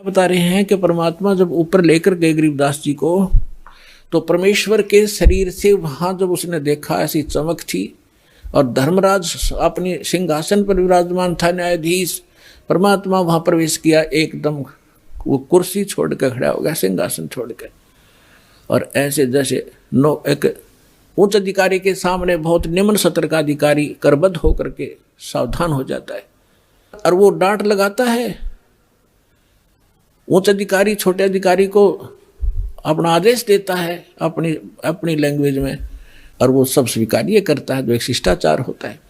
बता रहे हैं कि परमात्मा जब ऊपर लेकर गए गरीबदास जी को, तो परमेश्वर के शरीर से वहां जब उसने देखा ऐसी चमक थी, और धर्मराज अपने सिंहासन पर विराजमान था, न्यायाधीश। परमात्मा वहां प्रवेश किया, एकदम वो कुर्सी छोड़ कर खड़ा हो गया, सिंहासन छोड़ कर, और ऐसे जैसे एक उच्च अधिकारी के सामने बहुत निम्न सत्र का अधिकारी करबद्ध होकर के सावधान हो जाता है, और वो डांट लगाता है। उच्च अधिकारी छोटे अधिकारी को अपना आदेश देता है अपनी अपनी लैंग्वेज में, और वो सब स्वीकार्य करता है, जो एक शिष्टाचार होता है।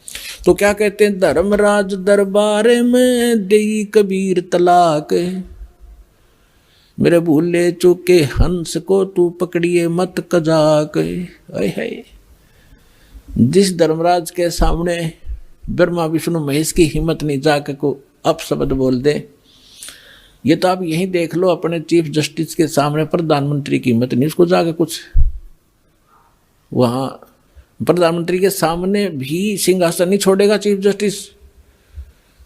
तो क्या कहते हैं, धर्मराज दरबार में देई कबीर तलाक, मेरे भूले चूके हंस को तू पकड़िए मत कजाक। है जिस धर्मराज के सामने ब्रह्मा विष्णु महेश की हिम्मत नहीं जाके को अपशब्द बोल दे, ये तो आप यहीं देख लो, अपने चीफ जस्टिस के सामने प्रधानमंत्री की हिम्मत नहीं, उसको जाके कुछ वहाँ प्रधानमंत्री के सामने भी सिंहासन नहीं छोड़ेगा चीफ जस्टिस।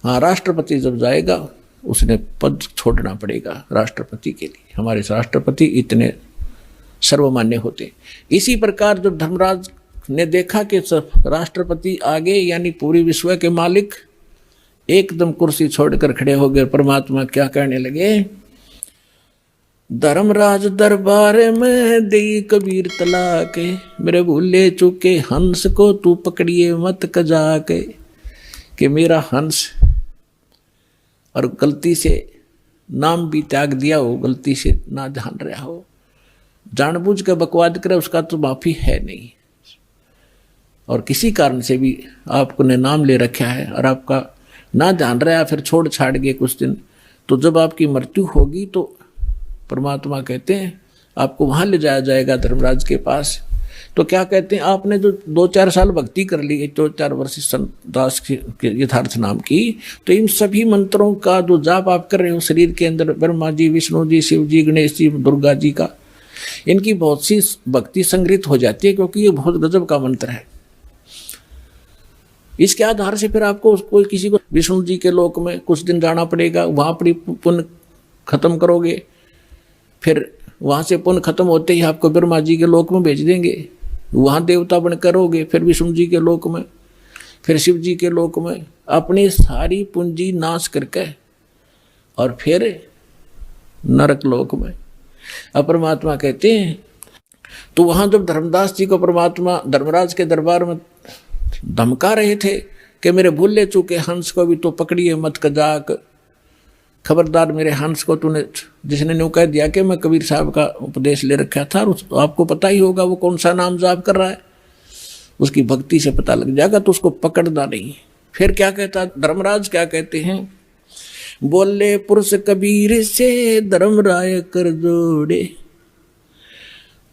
हाँ, राष्ट्रपति जब जाएगा उसने पद छोड़ना पड़ेगा राष्ट्रपति के लिए, हमारे राष्ट्रपति इतने सर्वमान्य होते। इसी प्रकार जब धर्मराज ने देखा कि राष्ट्रपति आगे यानी पूरी विश्व के मालिक एकदम कुर्सी छोड़कर खड़े हो गए, परमात्मा क्या कहने लगे, धर्मराज दरबार में देई कबीर तलाक, मेरे भूले चूके हंस को तू पकड़िए मत कजाक। कि मेरा हंस और गलती से नाम भी त्याग दिया हो, गलती से ना जान रहा हो, जानबूझ कर बकवाद करे, उसका तो माफी है नहीं। और किसी कारण से भी आपको ने नाम ले रखा है और आपका ना जान रहा, फिर छोड़ छाड़ गए कुछ दिन, तो जब आपकी मृत्यु होगी तो परमात्मा कहते हैं आपको वहाँ ले जाया जाएगा धर्मराज के पास। तो क्या कहते हैं, आपने जो 2-4 साल भक्ति कर ली, 2-4 वर्ष संत दास के यथार्थ नाम की, तो इन सभी मंत्रों का जो जाप आप कर रहे हो शरीर के अंदर, ब्रह्मा जी, विष्णु जी, शिव जी, गणेश जी, दुर्गा जी का, इनकी बहुत सी भक्ति संग्रहित हो जाती है, क्योंकि ये बहुत गजब का मंत्र है। इसके आधार से फिर आपको कोई किसी को विष्णु जी के लोक में कुछ दिन जाना पड़ेगा, वहाँ अपनी पुण्य खत्म करोगे, फिर वहाँ से पुण्य खत्म होते ही आपको ब्रह्मा जी के लोक में भेज देंगे, वहाँ देवता बन करोगे, फिर विष्णु जी के लोक में, फिर शिव जी के लोक में, अपनी सारी पूंजी नाश करके और फिर नरक लोक में। अब परमात्मा कहते हैं, तो वहाँ जब धर्मदास जी को परमात्मा धर्मराज के दरबार में धमका रहे थे कि मेरे भूले चूके हंस को भी तो पकड़िए मत कजाक, खबरदार मेरे हंस को तूने, जिसने न्यू कह दिया कि मैं कबीर साहब का उपदेश ले रखा था, और आपको पता ही होगा वो कौन सा नाम जाप कर रहा है, उसकी भक्ति से पता लग जाएगा, तो उसको पकड़ना नहीं। फिर क्या कहता धर्मराज, क्या कहते हैं, बोले पुरुष कबीर से धर्मराय कर जोड़े,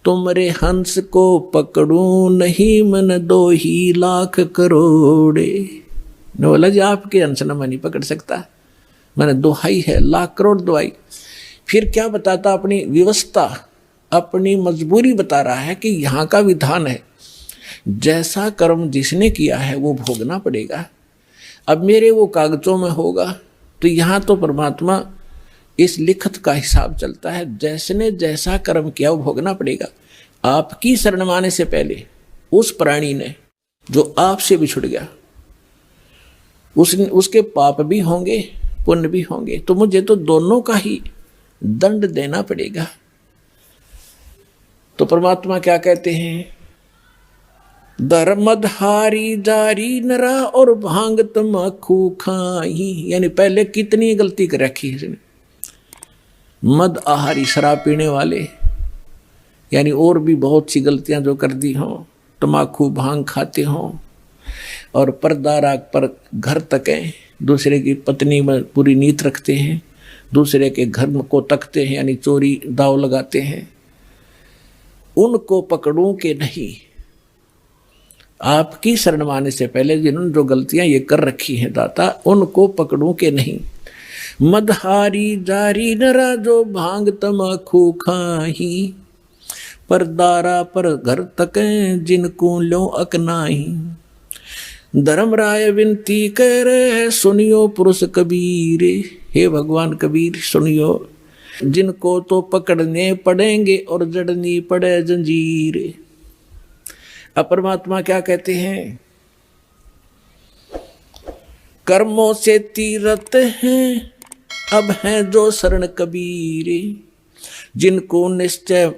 तुमरे हंस को पकड़ूं नहीं मन 2 ही लाख करोड़े। ने बोला जी आपके हंस न मैं नहीं पकड़ सकता, मैंने दोहाई है, लाख करोड़ दोहाई। फिर क्या बताता, अपनी व्यवस्था, अपनी मजबूरी बता रहा है कि यहाँ का विधान है, जैसा कर्म जिसने किया है वो भोगना पड़ेगा। अब मेरे वो कागजों में होगा, तो यहाँ तो परमात्मा इस लिखत का हिसाब चलता है, जैसने जैसा कर्म किया वो भोगना पड़ेगा। आपकी शरण माने से पहले उस प्राणी ने जो आपसे बिछुड़ गया, उसके पाप भी होंगे पुण्य भी होंगे, तो मुझे तो दोनों का ही दंड देना पड़ेगा। तो परमात्मा क्या कहते हैं, धर्मधारी जारी नरा और भांग तमाकू खाई, यानी पहले कितनी गलती कर रखी है इसने, मद आहारी शराब पीने वाले, यानी और भी बहुत सी गलतियां जो कर दी हों, तमाकू भांग खाते हों, और पर्दा पर घर तकें, दूसरे की पत्नी में पूरी नीयत रखते हैं, दूसरे के घर को तकते हैं, यानी चोरी दाव लगाते हैं, उनको पकड़ूं के नहीं। आपकी शरण माने से पहले जिन्होंने जो गलतियां ये कर रखी हैं दाता, उनको पकड़ूं के नहीं। मदहारी जारी नरा जो भांग तमाकू खाही, परदारा पर घर तकें जिनको लो अकनाही। धर्मराय विनती करे सुनियो पुरुष कबीर, हे भगवान कबीर सुनियो, जिनको तो पकड़ने पड़ेंगे और जड़नी पड़े जंजीर। अब परमात्मा क्या कहते हैं, कर्मों से तीरथ हैं अब हैं जो शरण कबीर, जिनको निश्चय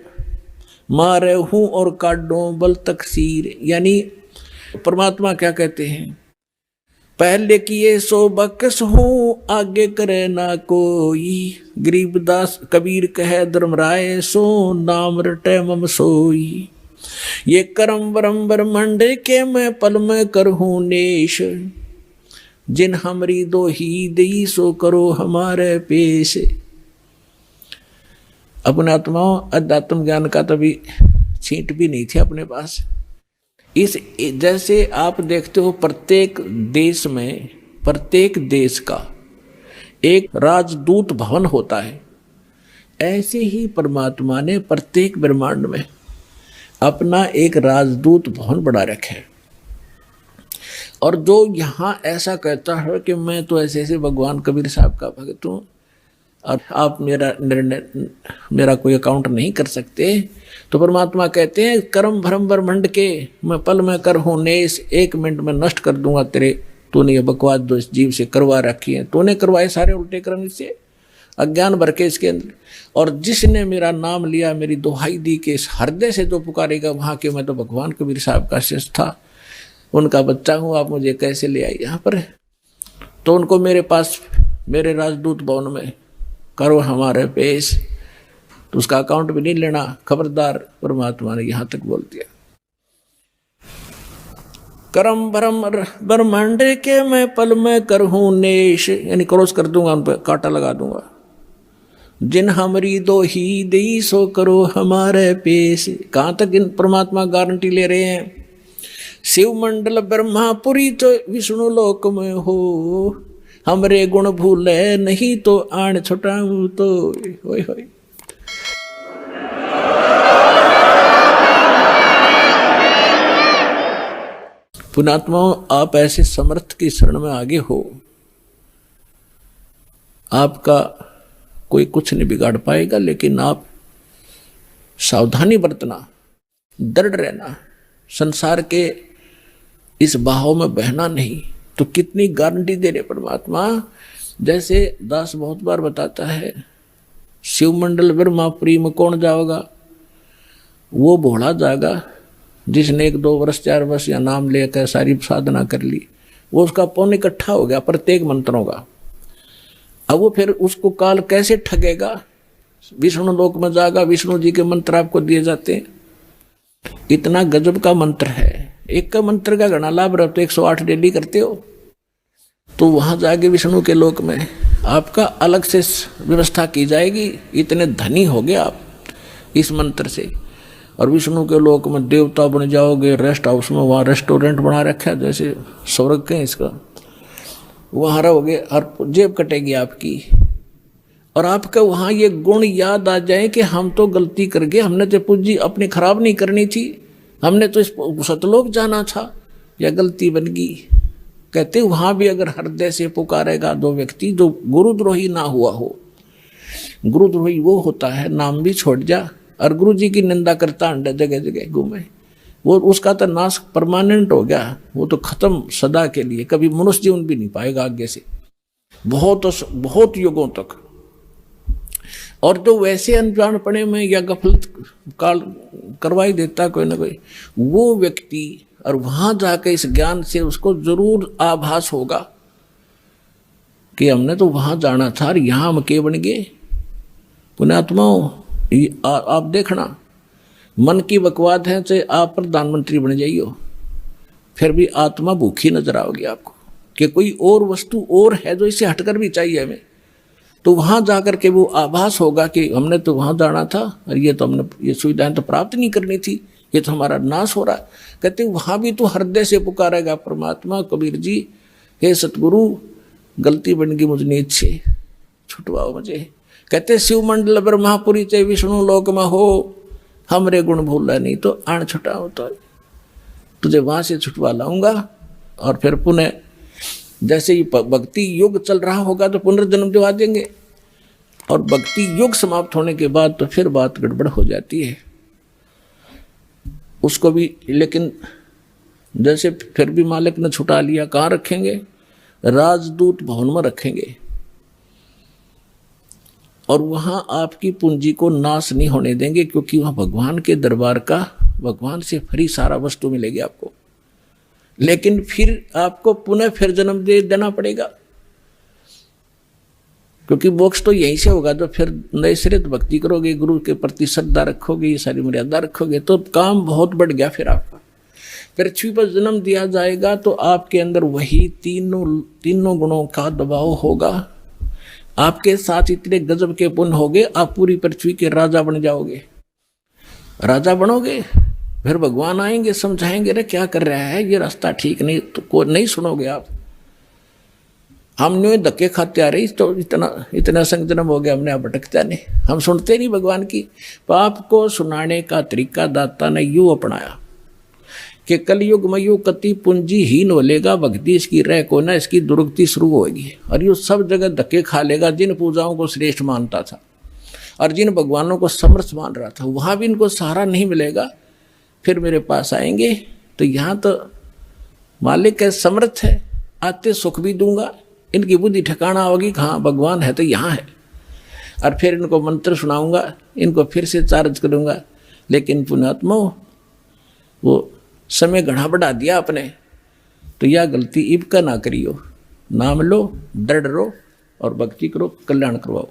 मारे हूं और काटो बल तकसीर। यानी परमात्मा क्या कहते हैं, पहले किए सो बकस हूं आगे करे ना कोई, गरीबदास कबीर कहे धर्मराय सो नाम रटे मम सोई। ये कर्म ब्रह्म ब्रह्मंड के मैं पल में करहूं नेश, जिन हमरी दो ही दई सो करो हमारे पेश। अपने आत्माओं अध्यात्म ज्ञान का तभी छींट भी नहीं थी अपने पास। इस जैसे आप देखते हो प्रत्येक देश में, प्रत्येक देश का एक राजदूत भवन होता है, ऐसे ही परमात्मा ने प्रत्येक ब्रह्मांड में अपना एक राजदूत भवन बना रखा है। और जो यहाँ ऐसा कहता है कि मैं तो ऐसे ऐसे भगवान कबीर साहब का भक्त हूँ और आप मेरा निर्णय, मेरा कोई अकाउंट नहीं कर सकते, तो परमात्मा कहते हैं कर्म भ्रम ब्रह्मंड के मैं पल में कर हूँ नेस, 1 मिनट में नष्ट कर दूंगा तेरे, तूने ये बकवास जो इस जीव से करवा रखी है, तूने करवाए सारे उल्टे कर्म इससे, अज्ञान भर के इसके अंदर। और जिसने मेरा नाम लिया, मेरी दुहाई दी के इस हृदय से जो पुकारेगा वहाँ के, मैं तो भगवान कबीर साहब का शिष्य था, उनका बच्चा हूँ, आप मुझे कैसे ले आई यहाँ पर। तो उनको मेरे पास, मेरे राजदूत भवन में करो हमारे पेश, तो उसका अकाउंट भी नहीं लेना, खबरदार। परमात्मा ने यहां तक बोल दिया, कर्म भ्रम ब्रह्मांड के मैं पल में करहूं नेश, यानी क्रॉस कर दूंगा, उन पर कांटा लगा दूंगा। जिन हमारी दो ही दई सो करो हमारे पेश। कहां तक इन परमात्मा गारंटी ले रहे हैं, शिव मंडल ब्रह्मापुरी तो विष्णु लोक में हो, हमरे गुण भूले नहीं तो आण छुटाऊं तो। होय होय। पुणात्माओं, आप ऐसे समर्थ की शरण में आगे हो, आपका कोई कुछ नहीं बिगाड़ पाएगा, लेकिन आप सावधानी बरतना, दृढ़ रहना, संसार के इस बहाव में बहना नहीं। तो कितनी गारंटी दे रहे परमात्मा। जैसे दास बहुत बार बताता है, शिव मंडल ब्रह्मापुरी में कौन जाओगा, वो भोला जाएगा जिसने 1-2 वर्ष 4 वर्ष या नाम लेकर सारी साधना कर ली, वो उसका पुण्य इकट्ठा हो गया प्रत्येक मंत्रों का। अब वो फिर उसको काल कैसे ठगेगा, विष्णु लोक में जाएगा, विष्णु जी के मंत्र आपको दिए जाते हैं, इतना गजब का मंत्र है। एक का मंत्र का घना लाभ रहा, तो 108 डेली करते हो, तो वहां जाके विष्णु के लोक में आपका अलग से व्यवस्था की जाएगी। इतने धनी हो गए आप इस मंत्र से। और विष्णु के लोक में देवता बन जाओगे, रेस्ट हाउस में, वहाँ रेस्टोरेंट बना रखा है जैसे स्वर्ग के इसका, वहाँ रहोगे और जेब कटेगी आपकी। और आपका वहाँ ये गुण याद आ जाए कि हम तो गलती कर गए, हमने तो पूंजी अपनी खराब नहीं करनी थी, हमने तो इस सतलोक जाना था, या गलती बन गई। कहते वहाँ भी अगर हृदय से पुकारेगा 2 व्यक्ति जो गुरुद्रोही ना हुआ हो, गुरुद्रोही वो होता है नाम भी छोड़ जा और गुरु जी की निंदा करता अंडा जगह जगह घूमे, वो उसका तो नाश परमानेंट हो गया, वो तो खत्म सदा के लिए, कभी मनुष्य जीवन भी नहीं पाएगा आगे से, बहुत युगों तक। और जो वैसे अनजानपने में या गफलत काल करवाई देता कोई ना कोई, वो व्यक्ति, और वहां जाकर इस ज्ञान से उसको जरूर आभास होगा कि हमने तो वहां जाना था और यहां हम के बन गए। पुण्यात्माओं, आप देखना, मन की बकवाद है, चाहे आप प्रधानमंत्री बन जाइयो, फिर भी आत्मा भूखी नजर आओगी आपको कि कोई और वस्तु और है जो इसे हटकर भी चाहिए हमें। तो वहां जाकर के वो आभास होगा कि हमने तो वहां जाना था और ये तो हमने ये सुविधाएं तो प्राप्त नहीं करनी थी, ये तो हमारा नाश हो रहा। कहते वहां भी तो हृदय से पुकारेगा परमात्मा, कबीर जी हे सतगुरु गलती बन गई मुझ नीच से, छुटवाओ मुझे। कहते शिव मंडल ब्रह्मापुरी चाहे विष्णु लोक में हो, हमरे गुण भूला नहीं तो आण छुटाओ तो तुझे वहां से छुटवा लाऊंगा। और फिर पुनः जैसे ही भक्ति युग चल रहा होगा तो पुनर्जन्म दिवा देंगे। और भक्ति युग समाप्त होने के बाद तो फिर बात गड़बड़ हो जाती है उसको भी। लेकिन जैसे फिर भी मालिक ने छुटा लिया, कहाँ रखेंगे? राजदूत भवन में रखेंगे, और वहां आपकी पूंजी को नाश नहीं होने देंगे, क्योंकि वहां भगवान के दरबार का, भगवान से फ्री सारा वस्तु मिलेगी आपको। लेकिन फिर आपको पुनः फिर जन्म दे देना पड़ेगा, क्योंकि मोक्ष तो यहीं से होगा। तो फिर नए सिरे भक्ति करोगे, गुरु के प्रति श्रद्धा रखोगे, ये सारी मर्यादा रखोगे, तो काम बहुत बढ़ गया। फिर आपका पृथ्वी पर जन्म दिया जाएगा तो आपके अंदर वही तीनों गुणों का दबाव होगा। आपके साथ इतने गजब के पुण्य होगे, आप पूरी पृथ्वी के राजा बन जाओगे। राजा बनोगे, फिर भगवान आएंगे, समझाएंगे, रे क्या कर रहा है, ये रास्ता ठीक नहीं, तो को नहीं सुनोगे आप। हमने धक्के खाते आ रही, तो इतना संजनम हो गया, हमने भटकता नहीं, हम सुनते नहीं भगवान की। पाप को सुनाने का तरीका दाता ने यूं अपनाया कि कलयुग में यूं कति पूंजीहीन हो लेगा, भक्ति इसकी रह को ना, इसकी दुर्गति शुरू होगी, और यूं सब जगह धक्के खा लेगा। जिन पूजाओं को श्रेष्ठ मानता था और जिन भगवानों को समर्थ मान रहा था, वहां भी इनको सहारा नहीं मिलेगा। फिर मेरे पास आएंगे तो यहाँ तो मालिक है, समर्थ है, आते सुख भी दूंगा, इनकी बुद्धि ठिकाना होगी, हाँ भगवान है तो यहाँ है, और फिर इनको मंत्र सुनाऊंगा, इनको फिर से चार्ज करूंगा। लेकिन पुण्यात्मा वो समय घना बढ़ा दिया आपने, तो यह गलती इब का ना करियो। नाम लो, दृढ़ रहो और भक्ति करो, कल्याण करवाओ।